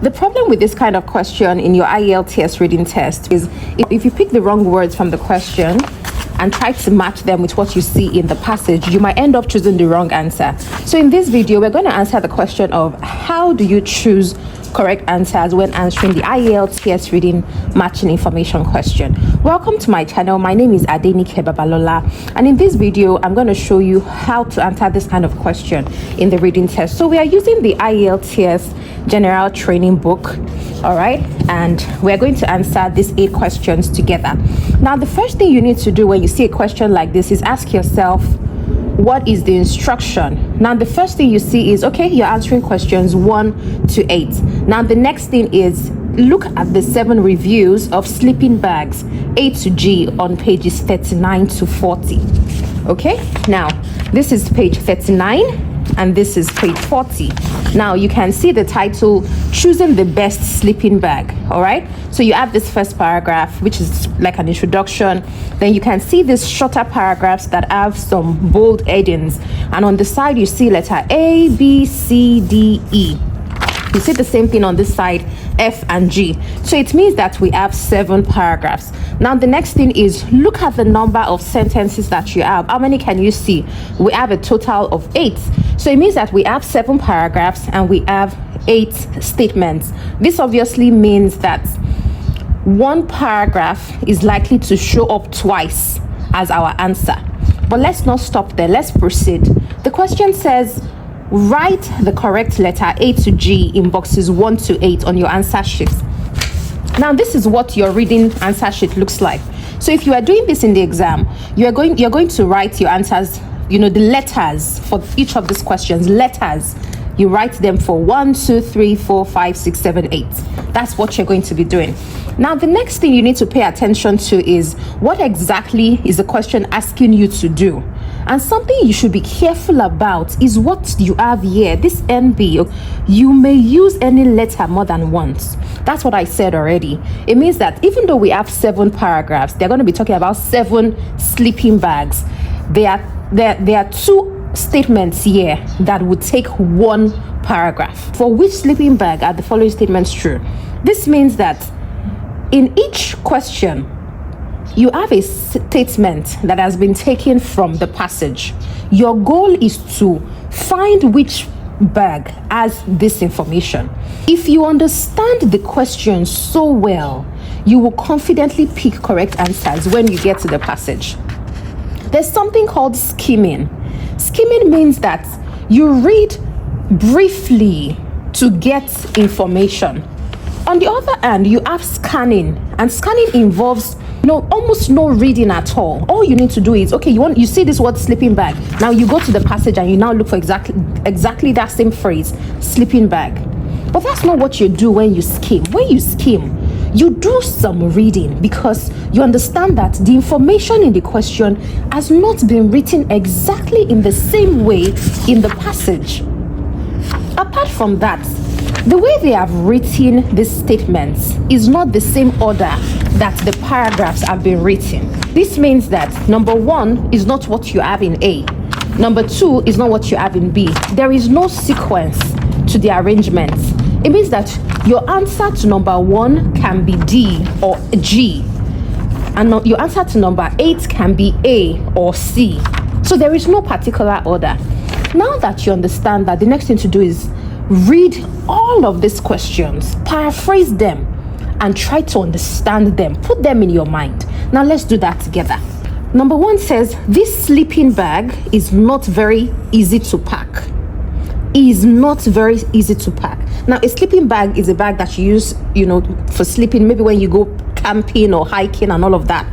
The problem with this kind of question in your IELTS reading test is if you pick the wrong words from the question and try to match them with what you see in the passage, you might end up choosing the wrong answer. So in this video, we're going to answer the question of how do you choose correct answers when answering the IELTS reading matching information question. Welcome to my channel. My name is Adenike Babalola, and in this video I'm going to show you how to answer this kind of question in the reading test. So we are using the IELTS general training book, all right, and we're going to answer these 8 questions together. Now the first thing you need to do when you see a question like this is ask yourself, what is the instruction? Now the first thing you see is, okay, you're answering questions 1 to 8. Now the next thing is look at the 7 reviews of sleeping bags A to G on pages 39 to 40. Okay, now this is page 39 and this is page 40. Now you can see the title, choosing the best sleeping bag. All right, so you have this first paragraph, which is like an introduction. Then you can see these shorter paragraphs that have some bold headings, and on the side you see letter A, B, C, D, E. You see the same thing on this side, F and G. So it means that we have 7 paragraphs. Now the next thing is look at the number of sentences that you have. How many can you see? We have a total of 8. So it means that we have 7 paragraphs and we have 8 statements. This obviously means that one paragraph is likely to show up twice as our answer. But let's not stop there. Let's proceed. The question says, write the correct letter A to G in boxes 1 to 8 on your answer sheet. Now this is what your reading answer sheet looks like. So if you are doing this in the exam, you're going to write your answers, the letters for each of these questions. Letters, you write them for 1, 2, 3, 4, 5, 6, 7, 8. That's what you're going to be doing. Now the next thing you need to pay attention to is what exactly is the question asking you to do. And something you should be careful about is what you have here, this NB. You may use any letter more than once. That's what I said already. It means that even though we have 7 paragraphs, they're going to be talking about 7 sleeping bags. There are 2 statements here that would take 1 paragraph. For which sleeping bag are the following statements true? This means that in each question, you have a statement that has been taken from the passage. Your goal is to find which bag has this information. If you understand the question so well, you will confidently pick correct answers when you get to the passage. There's something called skimming. Skimming means that you read briefly to get information. On the other hand, you have scanning, and scanning involves almost no reading at all. All you need to do is, okay, you see this word sleeping bag. Now you go to the passage and you now look for exactly that same phrase, sleeping bag. But that's not what you do when you skim. When you skim, you do some reading because you understand that the information in the question has not been written exactly in the same way in the passage. Apart from that, the way they have written these statements is not the same order that the paragraphs have been written. This means that number 1 is not what you have in A. Number 2 is not what you have in B. There is no sequence to the arrangement. It means that your answer to number 1 can be D or G, and your answer to number 8 can be A or C. So there is no particular order. Now that you understand that, the next thing to do is read all of these questions, paraphrase them, and try to understand them. Put them in your mind. Now let's do that together. Number 1 says, this sleeping bag is not very easy to pack. Is not very easy to pack. Now a sleeping bag is a bag that you use, for sleeping, maybe when you go camping or hiking and all of that.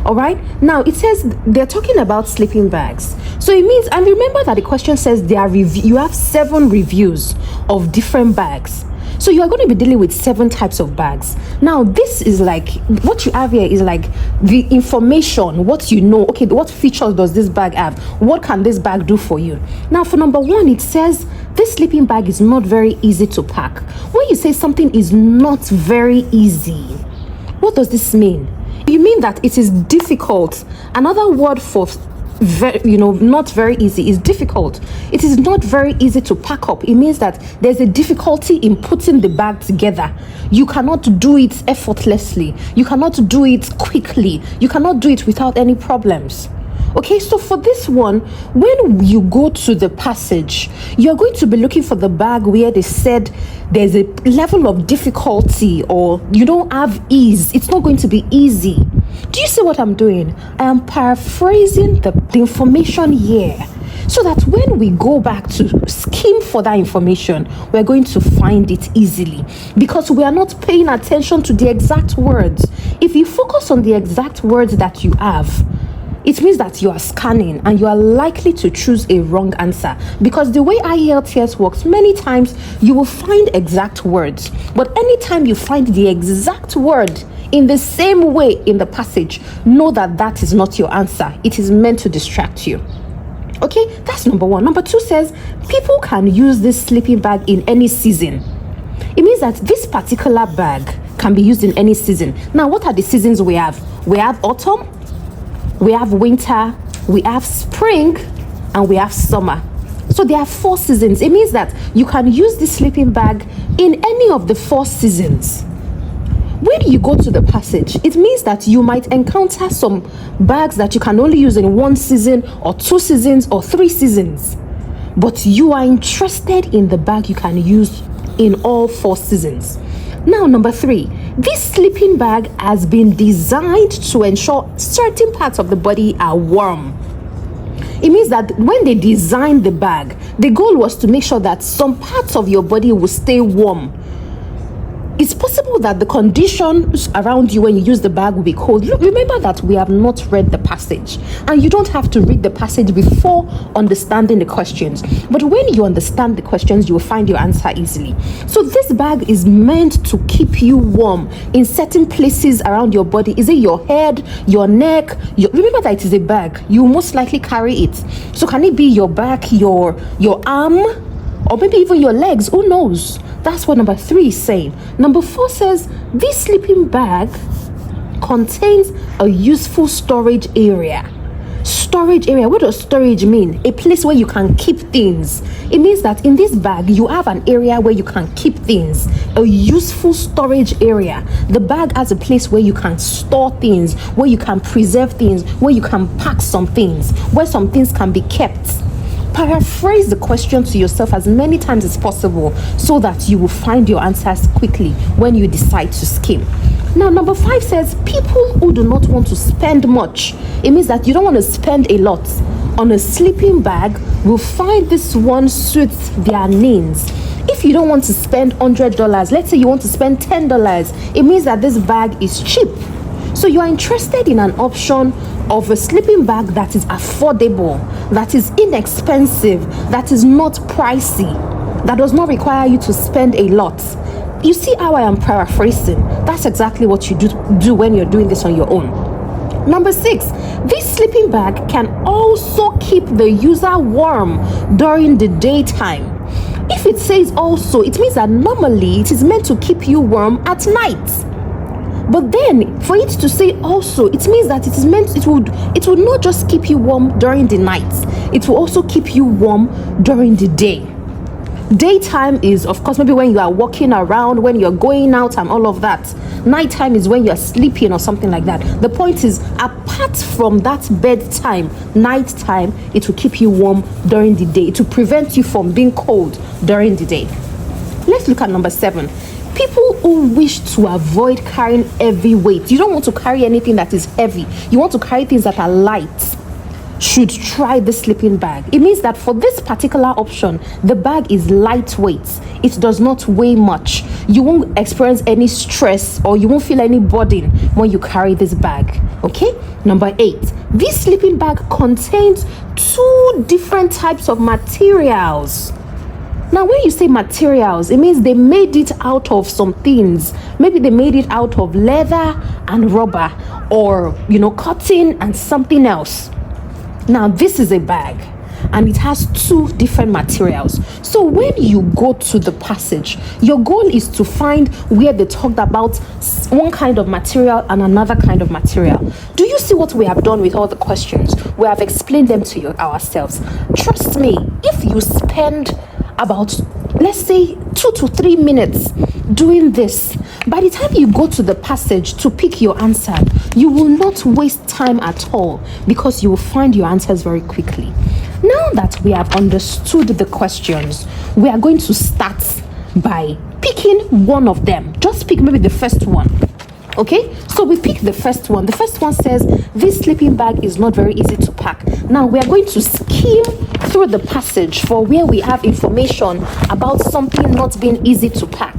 All right, now it says they're talking about sleeping bags. So it means, and remember that the question says you have 7 reviews of different bags. So you are going to be dealing with 7 types of bags. Now this is like, what you have here is like the information, what you know. Okay, what features does this bag have? What can this bag do for you? Now for number 1, it says this sleeping bag is not very easy to pack. When you say something is not very easy, what does this mean? You mean that it is difficult. Another word for not very easy. It's difficult. It is not very easy to pack up. It means that there's a difficulty in putting the bag together. You cannot do it effortlessly. You cannot do it quickly. You cannot do it without any problems. Okay, so for this one, when you go to the passage, you're going to be looking for the bag where they said there's a level of difficulty, or you don't have ease. It's not going to be easy. Do you see what I'm doing? I am paraphrasing the information here, so that when we go back to skim for that information, we're going to find it easily, because we are not paying attention to the exact words. If you focus on the exact words that you have, it means that you are scanning and you are likely to choose a wrong answer, because the way IELTS works, many times you will find exact words, but anytime you find the exact word in the same way in the passage, know that that is not your answer. It is meant to distract you. Okay, that's number one. Number two says people can use this sleeping bag in any season. It means that this particular bag can be used in any season. Now, what are the seasons we have? We have autumn, we have winter, we have spring, and we have summer. So there are 4 seasons. It means that you can use this sleeping bag in any of the 4 seasons. When you go to the passage, it means that you might encounter some bags that you can only use in 1 season, or 2 seasons, or 3 seasons. But you are interested in the bag you can use in all 4 seasons. Now, number 3, this sleeping bag has been designed to ensure certain parts of the body are warm. It means that when they designed the bag, the goal was to make sure that some parts of your body will stay warm. It's possible that the conditions around you when you use the bag will be cold. Look, remember that we have not read the passage, and you don't have to read the passage before understanding the questions. But when you understand the questions, you will find your answer easily. So this bag is meant to keep you warm in certain places around your body. Is it your head, your neck? Remember that it is a bag. You most likely carry it. So can it be your back, your arm, or maybe even your legs? Who knows? That's what number 3 is saying. Number 4 says this sleeping bag contains a useful storage area. Storage area. What does storage mean? A place where you can keep things. It means that in this bag you have an area where you can keep things. A useful storage area. The bag has a place where you can store things, where you can preserve things, where you can pack some things, where some things can be kept. Paraphrase the question to yourself as many times as possible, so that you will find your answers quickly when you decide to skim. Now, number 5 says people who do not want to spend much. It means that you don't want to spend a lot on a sleeping bag. Will find this one suits their needs. If you don't want to spend $100, let's say you want to spend $10, it means that this bag is cheap. So you are interested in an option of a sleeping bag that is affordable, that is inexpensive, that is not pricey, that does not require you to spend a lot. You see how I am paraphrasing? That's exactly what you do when you're doing this on your own. Number 6, this sleeping bag can also keep the user warm during the daytime. If it says also, it means that normally it is meant to keep you warm at night. But then for it to say also, it means that it would not just keep you warm during the night, it will also keep you warm during the day. Daytime is, of course, maybe when you are walking around, when you're going out and all of that. Nighttime is when you're sleeping or something like that. The point is, apart from that bedtime, nighttime, it will keep you warm during the day. It will prevent you from being cold during the day. Let's look at number 7. People who wish to avoid carrying heavy weight. You don't want to carry anything that is heavy. You want to carry things that are light. Should try the sleeping bag. It means that for this particular option, the bag is lightweight. It does not weigh much. You won't experience any stress, or you won't feel any burden when you carry this bag. Okay? Number 8. This sleeping bag contains 2 different types of materials. Now, when you say materials, it means they made it out of some things. Maybe they made it out of leather and rubber, or cotton and something else. Now, this is a bag and it has 2 different materials. So when you go to the passage, your goal is to find where they talked about one kind of material and another kind of material. Do you see what we have done with all the questions? We have explained them to ourselves. Trust me, if you spend about, let's say, 2 to 3 minutes doing this, by the time you go to the passage to pick your answer, you will not waste time at all, because you will find your answers very quickly. Now that we have understood the questions, we are going to start by picking one of them. Just pick maybe the first one. Okay, so we pick the first one. The first one says, this sleeping bag is not very easy to pack. Now we are going to skim through the passage for where we have information about something not being easy to pack.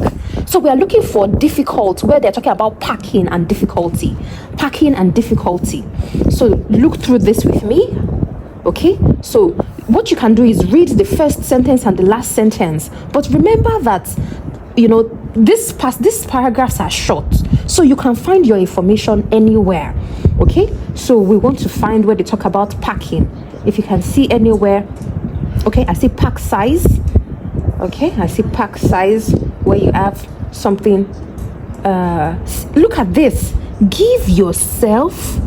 So we are looking for difficult, where they're talking about packing and difficulty. Packing and difficulty. So look through this with me. Okay, so what you can do is read the first sentence and the last sentence. But remember that, these paragraphs are short, so you can find your information anywhere. Okay, so we want to find where they talk about packing. If you can see anywhere. Okay, I see pack size. Okay, I see pack size where you have something. Look at this. Give yourself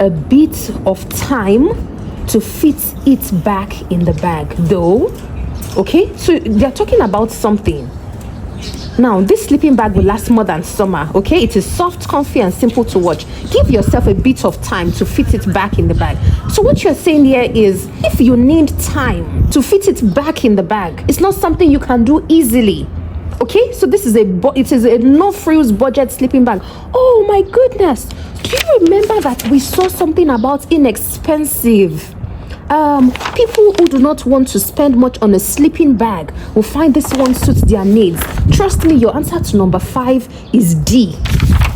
a bit of time to fit it back in the bag, though. Okay, so they're talking about something. Now, this sleeping bag will last more than summer. Okay, it is soft, comfy, and simple to watch. Give yourself a bit of time to fit it back in the bag. So what you're saying here is, if you need time to fit it back in the bag, it's not something you can do easily. Okay, so this is a no frills budget sleeping bag. Oh my goodness, do you remember that we saw something about inexpensive? People who do not want to spend much on a sleeping bag will find this one suits their needs. Trust me, your answer to number 5 is D,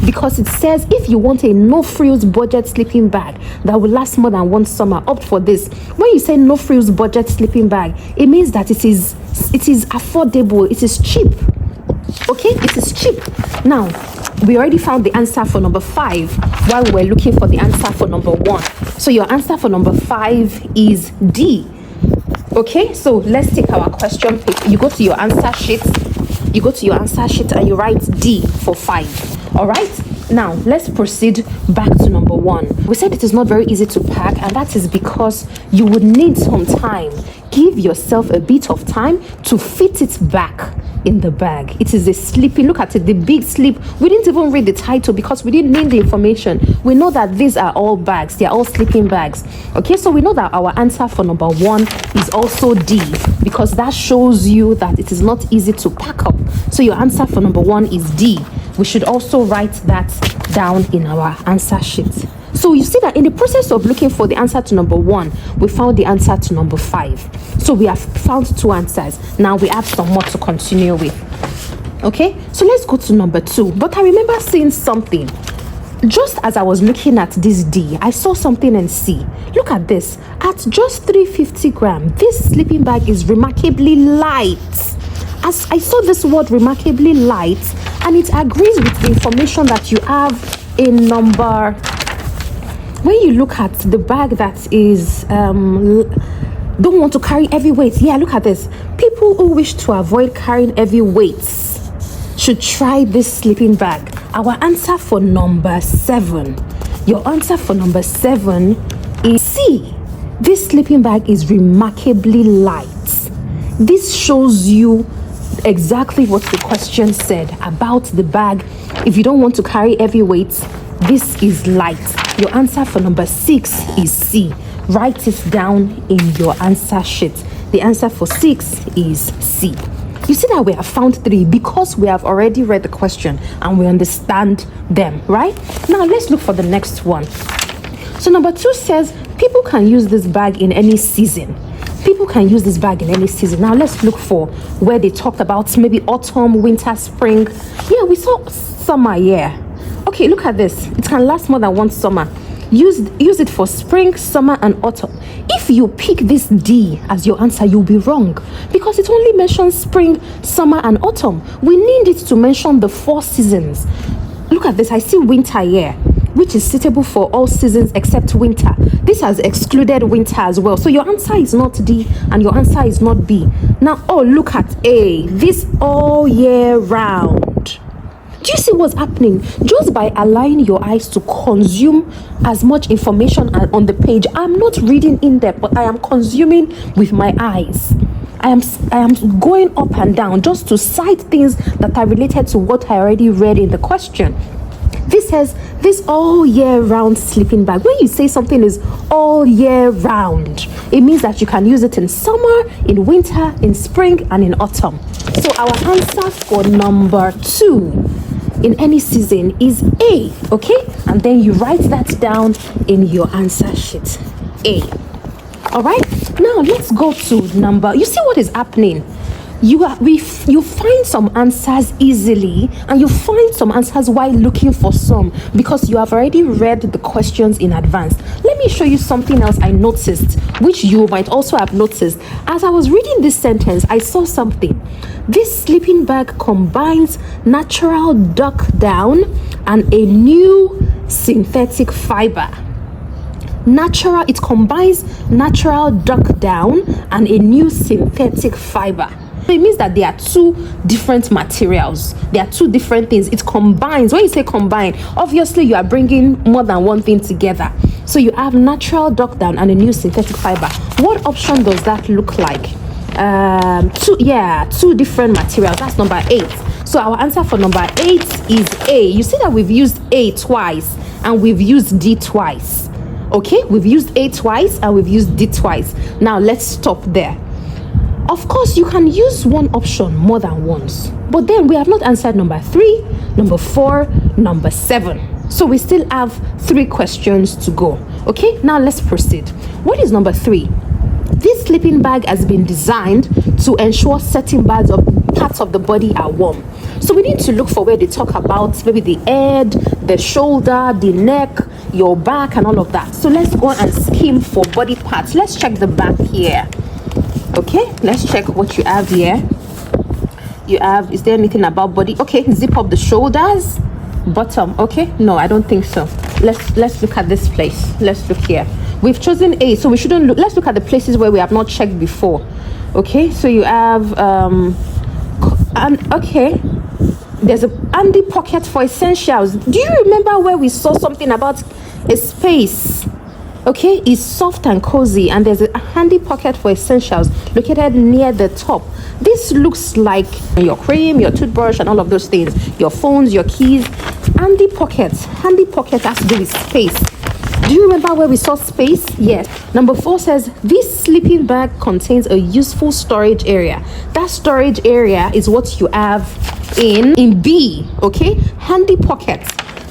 because it says if you want a no frills budget sleeping bag that will last more than one summer, opt for this. When you say no frills budget sleeping bag, it means that it is affordable, it is cheap. Okay, it is cheap. Now, we already found the answer for number 5 while we were looking for the answer for number 1. So your answer for number 5 is D. Okay, so let's take our question pick. You go to your answer sheet. And you write D for 5. All right. Now let's proceed back to number 1. We said it is not very easy to pack, and that is because you would need some time. Give yourself a bit of time to fit it back in the bag. It is a sleeping, look at it, the big sleep. We didn't even read the title because we didn't need the information. We know that these are all bags, they are all sleeping bags. Okay, so we know that our answer for number 1 is also D, because that shows you that it is not easy to pack up. So your answer for number 1 is D. We should also write that down in our answer sheet. So you see that in the process of looking for the answer to number 1, we found the answer to number 5. So we have found 2 answers. Now we have some more to continue with. Okay, so let's go to number 2. But I remember seeing something. Just as I was looking at this D, I saw something in C. Look at this. At just 350 grams, this sleeping bag is remarkably light. As I saw this word remarkably light, and it agrees with the information that you have in number. When you look at the bag that is don't want to carry heavy weights, yeah, look at this. People who wish to avoid carrying heavy weights should try this sleeping bag. Our answer for number 7. Your answer for number 7 is C. This sleeping bag is remarkably light. This shows you exactly what the question said about the bag. If you don't want to carry heavy weights, this is light. Your answer for number 6 is C. Write it down in your answer sheet. The answer for 6 is C. You see that we have found 3 because we have already read the question and we understand them, right? Now let's look for the next one. So number 2 says people can use this bag in any season. People can use this bag in any season. Now let's look for where they talked about maybe autumn, winter, spring. Yeah, we saw summer, yeah. Okay, look at this. It can last more than one summer. Use it for spring, summer, and autumn. If you pick this D as your answer, you'll be wrong because it only mentions spring, summer, and autumn. We need it to mention the 4 seasons. Look at this. I see winter here. which is suitable for all seasons except winter. This has excluded winter as well. So your answer is not D and your answer is not B. Now, oh, look at A. This all year round. Do you see what's happening? Just by allowing your eyes to consume as much information on the page, I'm not reading in depth, but I am consuming with my eyes. I am going up and down just to cite things that are related to what I already read in the question. This says, this all year round sleeping bag. When you say something is all year round, it means that you can use it in summer, in winter, in spring, and in autumn. So our answer for number 2 in any season is A, okay? And then you write that down in your answer sheet. A. All right, now let's go to number. You see what is happening? You find some answers easily, and you find some answers while looking for some, because you have already read the questions in advance. Let me show you something else I noticed, which you might also have noticed. As I was reading this sentence, I saw something. This sleeping bag combines natural duck down and a new synthetic fiber. It combines natural duck down and a new synthetic fiber. It means that there are two different materials. There are two different things. It combines. When you say combine, obviously you are bringing more than one thing together. So you have natural duck down and a new synthetic fiber. What option does that look like? Two different materials. That's number 8. So our answer for number 8 is A. You see that we've used A twice and we've used D twice. Okay, we've used A twice and we've used D twice. Now let's stop there. Of course, you can use one option more than once, but then we have not answered number 3, number 4, number 7. So we still have 3 questions to go. Okay, now let's proceed. What is number 3? This sleeping bag has been designed to ensure certain parts of the body are warm. So we need to look for where they talk about maybe the head, the shoulder, the neck, your back, and all of that. So let's go and skim for body parts. Let's check the back here. Okay, let's check what you have here. You have, is there anything about body? Okay, zip up the shoulders, bottom. Okay, no, I don't think so. Let's look at this place. Let's look here. We've chosen A, so we shouldn't look. Let's look at the places where we have not checked before. Okay, so you have okay, there's a handy pocket for essentials. Do you remember where we saw something about a space? Okay, it's soft and cozy, and there's a handy pocket for essentials located near the top. This looks like your cream, your toothbrush, and all of those things, your phones, your keys. Handy pocket has to do with space. Do you remember where we saw space? Yes. Number 4 says this sleeping bag contains a useful storage area. That storage area is what you have in B. Okay, handy pocket.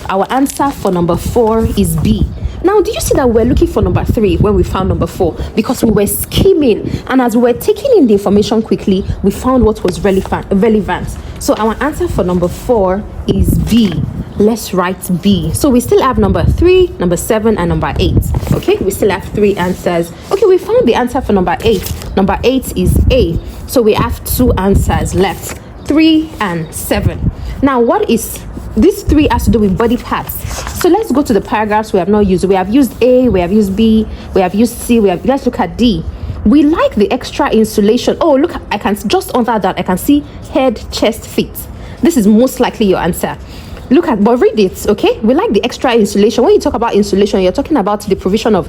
Our answer for number 4 is B. Now, do you see that we're looking for number 3 when we found number 4? Because we were skimming, and as we were taking in the information quickly, we found what was relevant. So our answer for number 4 is B. Let's write B. So we still have number 3, number 7, and number 8. Okay, we still have 3 answers. Okay, we found the answer for number 8. Number 8 is A. So we have 2 answers left, 3 and 7. Now, what is this? 3 has to do with body parts. So let's go to the paragraphs we have not used. We have used A, we have used B, we have used C, let's look at D. We like the extra insulation. Oh, look, I can just under that I can see head, chest, feet. This is most likely your answer. But read it, okay? We like the extra insulation. When you talk about insulation, you're talking about the provision of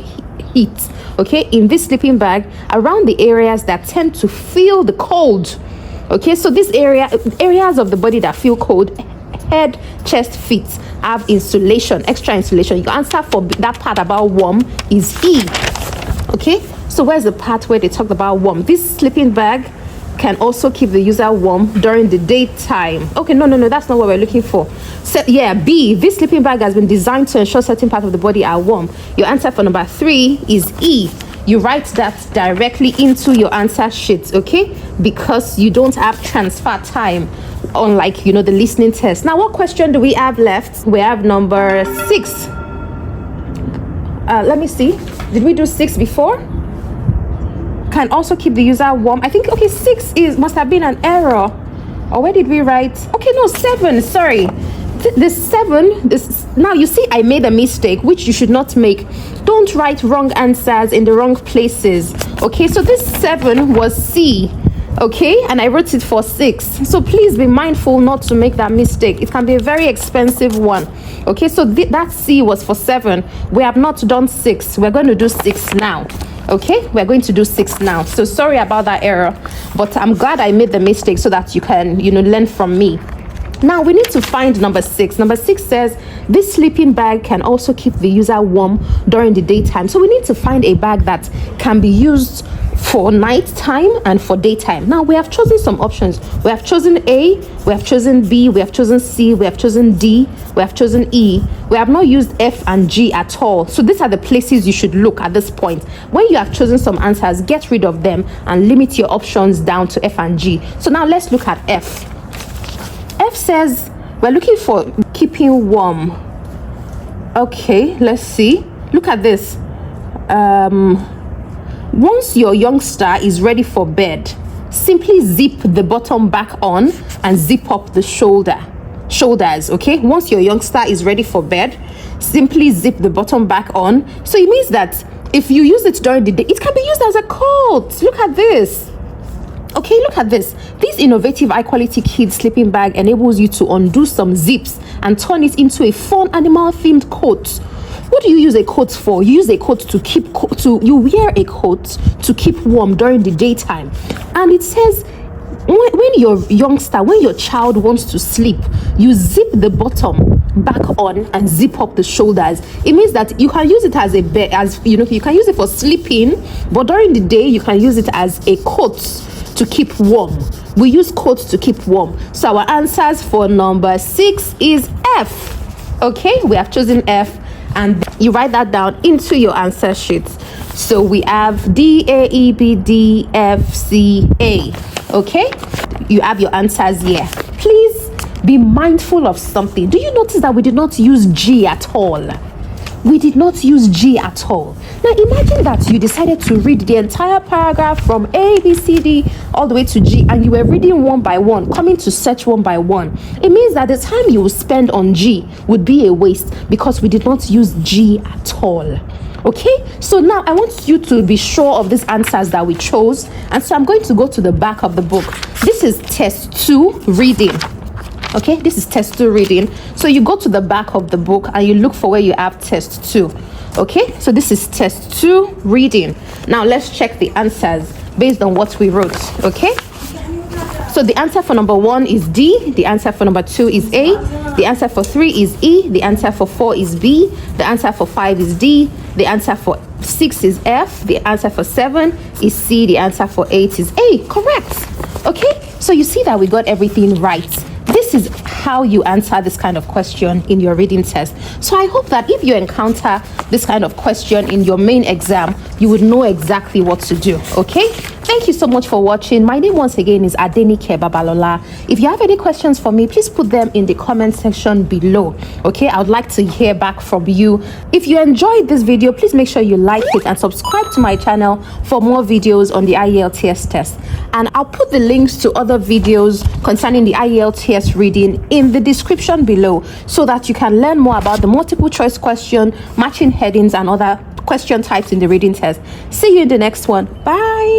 heat, okay? In this sleeping bag, around the areas that tend to feel the cold. Okay, so this areas of the body that feel cold, head, chest, feet, have insulation, extra insulation. Your answer for that part about warm is E. Okay, so where's the part where they talked about warm? This sleeping bag can also keep the user warm during the daytime. Okay, no, that's not what we're looking for. So, yeah, B, this sleeping bag has been designed to ensure certain parts of the body are warm. Your answer for number 3 is E. You write that directly into your answer sheet, okay? Because you don't have transfer time, unlike, the listening test. Now, what question do we have left? We have number 6. Let me see. Did we do 6 before? Can also keep the user warm. I think, okay, 6 must have been an error. Or where did we write? Okay, no, 7, sorry. This 7, this, now you see I made a mistake, which you should not make. Don't write wrong answers in the wrong places. Okay, so this 7 was C. Okay, and I wrote it for 6. So please be mindful not to make that mistake. It can be a very expensive one. Okay, so that C was for 7. We have not done 6. We're going to do 6 now. Okay, we're going to do 6 now. So sorry about that error, but I'm glad I made the mistake so that you can, learn from me. Now we need to find number 6. Number 6 says this sleeping bag can also keep the user warm during the daytime. So we need to find a bag that can be used for nighttime and for daytime. Now we have chosen some options. We have chosen A, we have chosen B, we have chosen C, we have chosen D, we have chosen E. We have not used F and G at all. So these are the places you should look at this point. When you have chosen some answers, get rid of them and limit your options down to F and G. So now let's look at F. F says we're looking for keeping warm. Okay, let's see. Look at this. Once your youngster is ready for bed, simply zip the bottom back on and zip up the shoulders. Okay, once your youngster is ready for bed, simply zip the bottom back on. So it means that if you use it during the day, it can be used as a coat. Look at this. Okay, look at this. This innovative high-quality kids sleeping bag enables you to undo some zips and turn it into a fun animal-themed coat. What do you use a coat for? You use a coat to you wear a coat to keep warm during the daytime. And it says when your child wants to sleep, you zip the bottom back on and zip up the shoulders. It means that you can use it as a bed, you can use it for sleeping, but during the day you can use it as a coat to keep warm. We use coats to keep warm. So our answers for number 6 is F. Okay, we have chosen F, and you write that down into your answer sheets. So we have D, A, E, B, D, F, C, A. Okay, you have your answers here. Please be mindful of something. Do you notice that we did not use G at all? We did not use G at all. Now imagine that you decided to read the entire paragraph from A, B, C, D all the way to G, and you were reading one by one, coming to search one by one. It means that the time you will spend on G would be a waste because we did not use G at all. Okay, so now I want you to be sure of these answers that we chose, and so I'm going to go to the back of the book. This is test 2 reading. Okay, this is test 2 reading. So you go to the back of the book and you look for where you have test 2. Okay, so this is test 2 reading. Now let's check the answers based on what we wrote. Okay, so the answer for number 1 is D, the answer for number 2 is A, the answer for 3 is E, the answer for 4 is B, the answer for 5 is D, the answer for 6 is F, the answer for 7 is C, the answer for 8 is A. Correct. Okay, so you see that we got everything right. This is how you answer this kind of question in your reading test. So I hope that if you encounter this kind of question in your main exam, you would know exactly what to do. Okay, thank you so much for watching. My name once again is Adenike Babalola. If you have any questions for me, please put them in the comment section below. Okay, I would like to hear back from you. If you enjoyed this video, please make sure you like it and subscribe to my channel for more videos on the IELTS test. And I'll put the links to other videos concerning the IELTS reading in the description below so that you can learn more about the multiple choice question, matching headings, and other question types in the reading test. See you in the next one. Bye.